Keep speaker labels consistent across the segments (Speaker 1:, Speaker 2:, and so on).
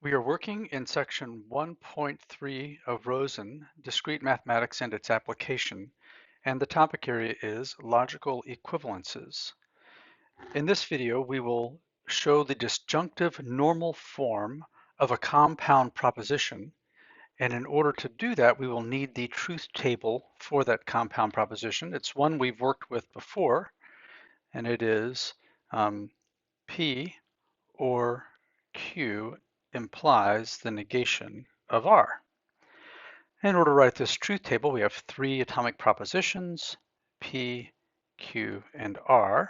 Speaker 1: We are working in section 1.3 of Rosen, Discrete Mathematics and its Application, and the topic area is logical equivalences. In this video, we will show the disjunctive normal form of a compound proposition, and in order to do that, we will need the truth table for that compound proposition. It's one we've worked with before, and it is P or Q implies the negation of R. In order to write this truth table, we have three atomic propositions, P, Q, and R.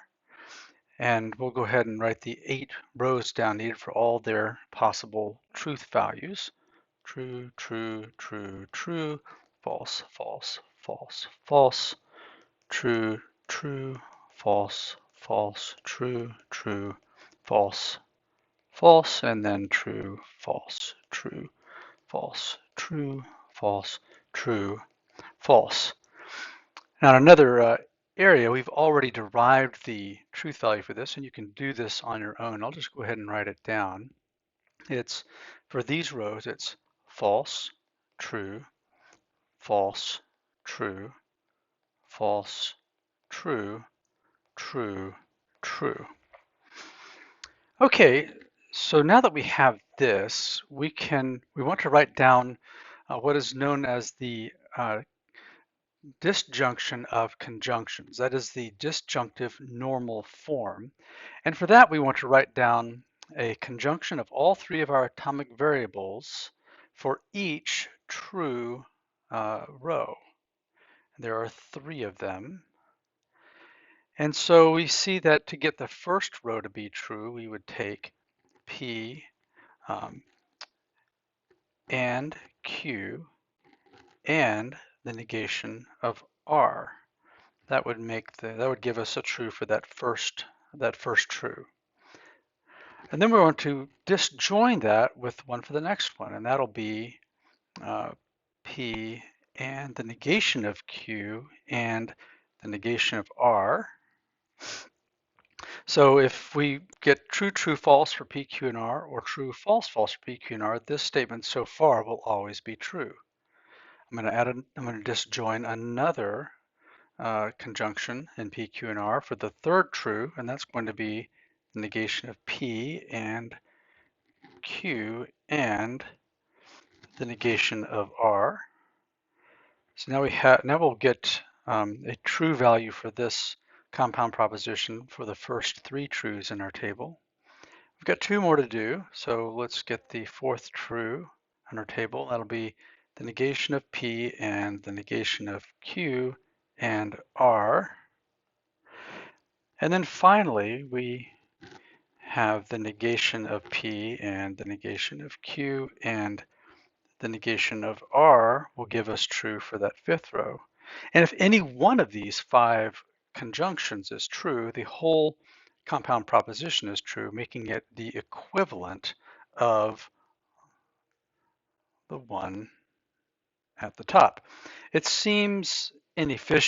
Speaker 1: And we'll go ahead and write the 8 rows down needed for all their possible truth values. True, true, true, true, false, false, false, false, true, true, false, false, true, true, false, false, and then true, false, true, false, true, false, true, false. Now in another area, we've already derived the truth value for this, and you can do this on your own. I'll just go ahead and write it down. It's, for these rows, it's false, true, false, true, false, true, true, true. Okay, so now that we have this, we want to write down what is known as the disjunction of conjunctions. That is the disjunctive normal form. And for that, we want to write down a conjunction of all three of our atomic variables for each true row. There are 3 of them. And so we see that to get the first row to be true, we would take P and Q and the negation of R. That would give us a true for that first true. And then we want to disjoin that with one for the next one, and that'll be P and the negation of Q and the negation of R. So if we get true, true, false for P, Q, and R, or true, false, false for P, Q, and R, this statement so far will always be true. I'm going to disjoin another conjunction in P, Q, and R for the third true, and that's going to be the negation of P and Q and the negation of R. So now we'll get a true value for this compound proposition for the first 3 truths in our table. We've got 2 more to do, so let's get the 4th true on our table. That'll be the negation of P and the negation of Q and R. And then finally, we have the negation of P and the negation of Q, and the negation of R will give us true for that 5th row. And if any one of these 5 conjunctions is true, the whole compound proposition is true, making it the equivalent of the one at the top. It seems inefficient